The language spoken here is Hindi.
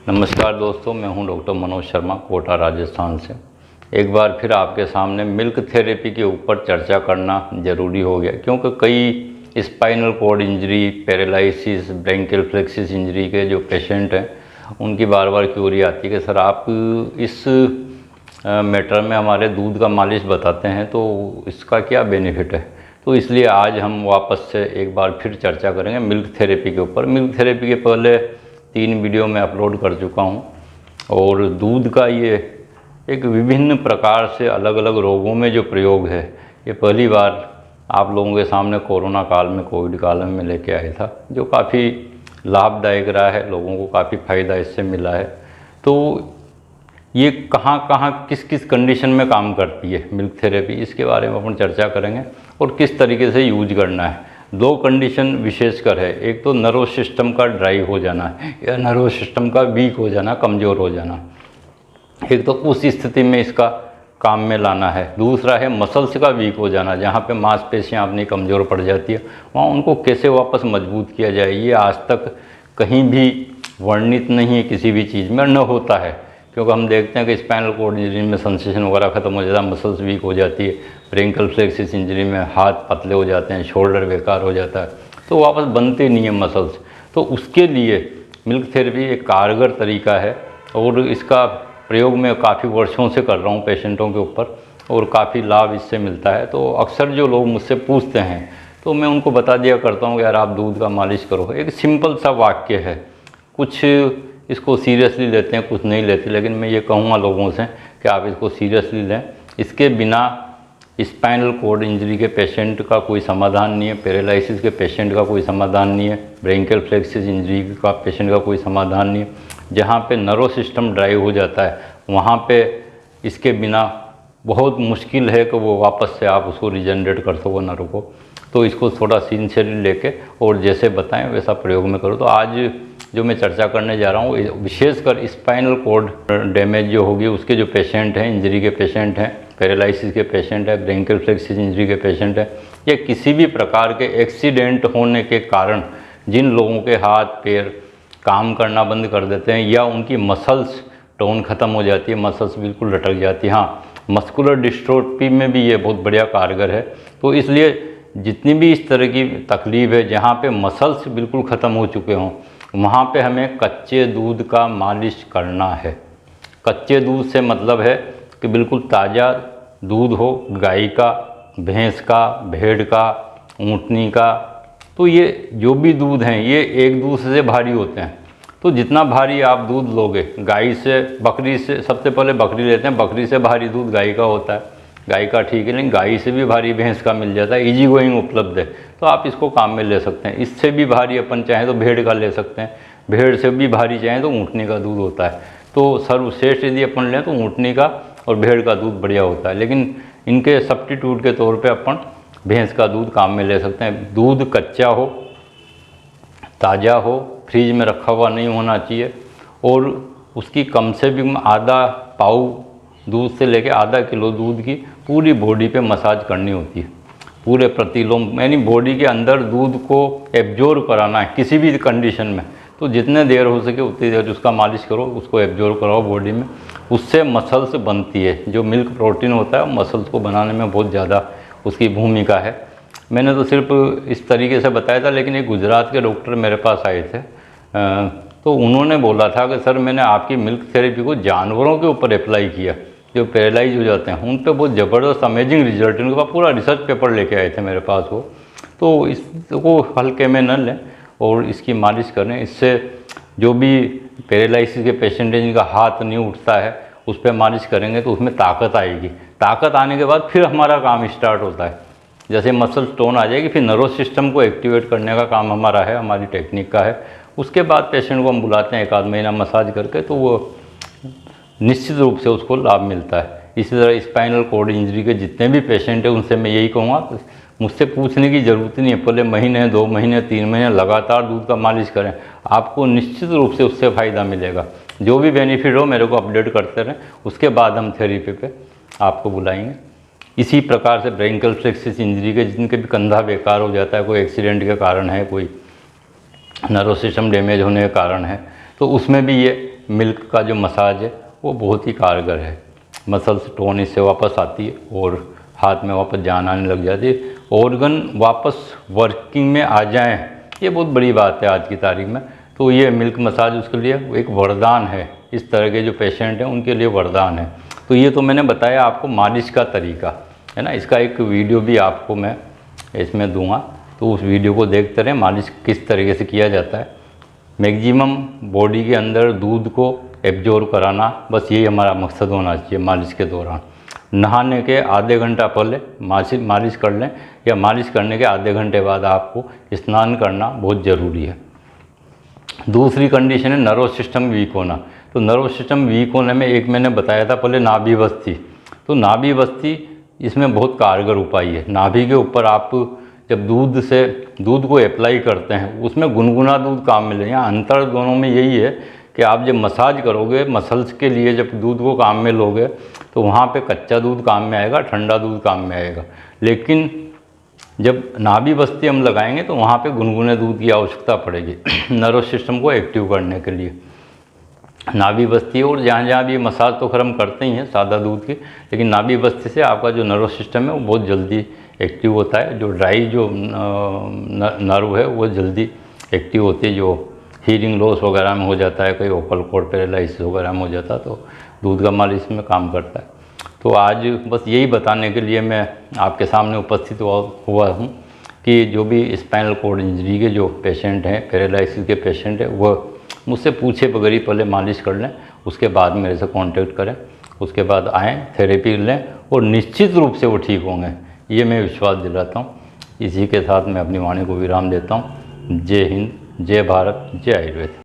नमस्कार दोस्तों, मैं हूं डॉक्टर मनोज शर्मा, कोटा राजस्थान से। एक बार फिर आपके सामने मिल्क थेरेपी के ऊपर चर्चा करना ज़रूरी हो गया, क्योंकि कई spinal cord injury, paralysis, brachial plexus injury के जो पेशेंट हैं उनकी बार बार क्यूरी आती है कि सर आप इस मैटर में हमारे दूध का मालिश बताते हैं तो इसका क्या बेनिफिट है। तो इसलिए आज हम वापस से एक बार फिर चर्चा करेंगे मिल्क थेरेपी के ऊपर। मिल्क थेरेपी के पहले 3 वीडियो मैं अपलोड कर चुका हूं और दूध का ये एक विभिन्न प्रकार से अलग अलग रोगों में जो प्रयोग है, ये पहली बार आप लोगों के सामने कोरोना काल में, कोविड काल में लेके आया था, जो काफ़ी लाभदायक रहा है, लोगों को काफ़ी फ़ायदा इससे मिला है। तो ये कहाँ कहाँ किस किस कंडीशन में काम करती है मिल्क थेरेपी, इसके बारे में अपन चर्चा करेंगे और किस तरीके से यूज करना है। 2 कंडीशन विशेषकर है, एक तो नर्वस सिस्टम का ड्राई हो जाना है या नर्वस सिस्टम का वीक हो जाना, कमज़ोर हो जाना, एक तो उस स्थिति में इसका काम में लाना है। दूसरा है मसल्स का वीक हो जाना, जहाँ पे मांसपेशियाँ अपनी कमज़ोर पड़ जाती है, वहाँ उनको कैसे वापस मजबूत किया जाए। ये आज तक कहीं भी वर्णित नहीं है, किसी भी चीज़ में न होता है, क्योंकि हम देखते हैं कि स्पाइनल कॉर्ड इंजरी में सेंसेशन वगैरह ख़त्म हो जाता है, मसल्स वीक हो जाती है। ब्रेंकियल प्लेक्सिस इंजरी में हाथ पतले हो जाते हैं, शोल्डर बेकार हो जाता है, तो वापस बनते नहीं है मसल्स। तो उसके लिए मिल्क थेरेपी एक कारगर तरीका है और इसका प्रयोग मैं काफ़ी वर्षों से कर रहा हूँ पेशेंटों के ऊपर और काफ़ी लाभ इससे मिलता है। तो अक्सर जो लोग मुझसे पूछते हैं तो मैं उनको बता दिया करता हूँ कि यार आप दूध का मालिश करो। एक सिंपल सा वाक्य है, कुछ इसको सीरियसली लेते हैं, कुछ नहीं लेते, लेकिन मैं ये कहूँगा लोगों से कि आप इसको सीरियसली लें। इसके बिना स्पाइनल कॉर्ड इंजरी के पेशेंट का कोई समाधान नहीं है, पैरालिसिस के पेशेंट का कोई समाधान नहीं है, ब्रेंकियल प्लेक्सिस इंजरी का पेशेंट का कोई समाधान नहीं है। जहाँ पे नर्वस सिस्टम ड्राइव हो जाता है वहाँ पे इसके बिना बहुत मुश्किल है कि वो वापस से आप उसको रिजनरेट कर सको नर्व को। तो इसको थोड़ा सिंसियरली लेके और जैसे बताएं वैसा प्रयोग में करो। तो आज जो मैं चर्चा करने जा रहा हूँ विशेषकर स्पाइनल कॉर्ड डैमेज जो होगी उसके जो पेशेंट हैं, इंजरी के पेशेंट हैं, पैरालिसिस के पेशेंट है, ब्रेंकियल प्लेक्सिस इंजरी के पेशेंट है, या किसी भी प्रकार के एक्सीडेंट होने के कारण जिन लोगों के हाथ पैर काम करना बंद कर देते हैं या उनकी मसल्स टोन ख़त्म हो जाती है, मसल्स बिल्कुल लटक जाती है। हाँ, मस्कुलर डिस्ट्रोफी में भी ये बहुत बढ़िया कारगर है। तो इसलिए जितनी भी इस तरह की तकलीफ़ है जहाँ पे मसल्स बिल्कुल ख़त्म हो चुके हों, वहाँ पे हमें कच्चे दूध का मालिश करना है। कच्चे दूध से मतलब है कि बिल्कुल ताज़ा दूध हो, गाय का, भैंस का, भेड़ का, ऊँटनी का। तो ये जो भी दूध हैं ये एक दूसरे से भारी होते हैं। तो जितना भारी आप दूध लोगे, गाय से, बकरी से, सबसे पहले बकरी लेते हैं, बकरी से भारी दूध गाय का होता है, गाय का ठीक है, लेकिन गाय से भी भारी भैंस का मिल जाता है, इजी गोइंग उपलब्ध है, तो आप इसको काम में ले सकते हैं। इससे भी भारी अपन चाहें तो भेड़ का ले सकते हैं, भेड़ से भी भारी चाहें तो ऊँटनी का दूध होता है। तो सर्वश्रेष्ठ यदि अपन लें तो ऊँटनी का और भेड़ का दूध बढ़िया होता है, लेकिन इनके सब्स्टिट्यूट के तौर पे अपन भैंस का दूध काम में ले सकते हैं। दूध कच्चा हो, ताज़ा हो, फ्रिज में रखा हुआ नहीं होना चाहिए और उसकी कम से भी आधा पाव दूध से लेके आधा किलो दूध की पूरी बॉडी पे मसाज करनी होती है, पूरे प्रतिलोम, यानी बॉडी के अंदर दूध को एब्जॉर्ब कराना है किसी भी कंडीशन में। तो जितने देर हो सके उतनी देर उसका मालिश करो, उसको एब्जॉर्ब कराओ बॉडी में, उससे मसल्स बनती है। जो मिल्क प्रोटीन होता है मसल्स को बनाने में बहुत ज़्यादा उसकी भूमिका है। मैंने तो सिर्फ इस तरीके से बताया था, लेकिन एक गुजरात के डॉक्टर मेरे पास आए थे तो उन्होंने बोला था कि सर मैंने आपकी मिल्क थेरेपी को जानवरों के ऊपर अप्लाई किया जो पैरालाइज हो जाते हैं, उन पे बहुत ज़बरदस्त अमेजिंग रिजल्ट, उनके पास पूरा रिसर्च पेपर लेके आए थे मेरे पास वो। तो इसको हल्के में न लें और इसकी मालिश करें। इससे जो भी पैरालिसिस के पेशेंट हैं जिनका हाथ नहीं उठता है उस पर मालिश करेंगे तो उसमें ताकत आएगी। ताकत आने के बाद फिर हमारा काम स्टार्ट होता है, जैसे मसल टोन आ जाएगी फिर नर्वस सिस्टम को एक्टिवेट करने का काम हमारा है, हमारी टेक्निक का है। उसके बाद पेशेंट को हम बुलाते हैं 1 आध महीना मसाज करके, तो वो निश्चित रूप से उसको लाभ मिलता है। इसी तरह स्पाइनल कॉर्ड इंजरी के जितने भी पेशेंट हैं उनसे मैं यही कहूँगा, मुझसे पूछने की ज़रूरत नहीं है, पहले महीने, 2 महीने, 3 महीने लगातार दूध का मालिश करें, आपको निश्चित रूप से उससे फ़ायदा मिलेगा। जो भी बेनिफिट हो मेरे को अपडेट करते रहें, उसके बाद हम थेरेपी पे आपको बुलाएंगे। इसी प्रकार से ब्रेंकियल प्लेक्सिस इंजरी के जिनके भी कंधा बेकार हो जाता है, कोई एक्सीडेंट के कारण है, कोई नर्वस सिस्टम डैमेज होने के कारण है, तो उसमें भी ये मिल्क का जो मसाज है वो बहुत ही कारगर है। मसल्स टोन इससे वापस आती है और हाथ में वापस जान आने लग जाती है, ऑर्गन वापस वर्किंग में आ जाएं, ये बहुत बड़ी बात है आज की तारीख में। तो ये मिल्क मसाज उसके लिए एक वरदान है, इस तरह के जो पेशेंट हैं उनके लिए वरदान है। तो ये तो मैंने बताया आपको मालिश का तरीका, है ना। इसका एक वीडियो भी आपको मैं इसमें दूंगा, तो उस वीडियो को देखते रहें मालिश किस तरीके से किया जाता है। मैक्सिमम बॉडी के अंदर दूध को एब्जॉर्ब कराना, बस यही हमारा मकसद होना चाहिए मालिश के दौरान। नहाने के आधे घंटा पहले मालिश कर लें, या मालिश करने के आधे घंटे बाद आपको स्नान करना बहुत ज़रूरी है। दूसरी कंडीशन है नर्व सिस्टम वीक होना। तो नर्व सिस्टम वीक होने में एक मैंने बताया था पहले नाभि बस्ती। तो नाभि बस्ती इसमें बहुत कारगर उपाय है। नाभि के ऊपर आप जब दूध को अप्लाई करते हैं, उसमें गुनगुना दूध काम में लें। यहाँ अंतर दोनों में यही है कि आप जब मसाज करोगे मसल्स के लिए, जब दूध को काम में लोगे तो वहाँ पे कच्चा दूध काम में आएगा, ठंडा दूध काम में आएगा। लेकिन जब नाभि बस्ती हम लगाएंगे तो वहाँ पे गुनगुने दूध की आवश्यकता पड़ेगी नर्व सिस्टम को एक्टिव करने के लिए। नाभि बस्ती और जहाँ जहाँ भी मसाज तो खैर हम करते ही हैं सादा दूध की, लेकिन नाभि बस्ती से आपका जो नर्व सिस्टम है वो बहुत जल्दी एक्टिव होता है। जो ड्राई जो नर्व है वो जल्दी एक्टिव होती है। जो हीरिंग लॉस वगैरह में हो जाता है, कोई ओपल कॉर्ड पैरालिसिस वगैरह में हो जाता है, तो दूध का मालिश इसमें काम करता है। तो आज बस यही बताने के लिए मैं आपके सामने उपस्थित हुआ हूँ कि जो भी स्पाइनल कॉर्ड इंजरी के जो पेशेंट हैं, पैरालिसिस के पेशेंट हैं, वह मुझसे पूछे बगैर ही पहले मालिश कर लें, उसके बाद मेरे से कांटेक्ट करें, उसके बाद आएँ, थेरेपी लें और निश्चित रूप से वो ठीक होंगे, ये मैं विश्वास दिलाता हूँ। इसी के साथ मैं अपनी वाणी को विराम देता हूँ। जय हिंद, जय भारत, जय आयुर्वेद।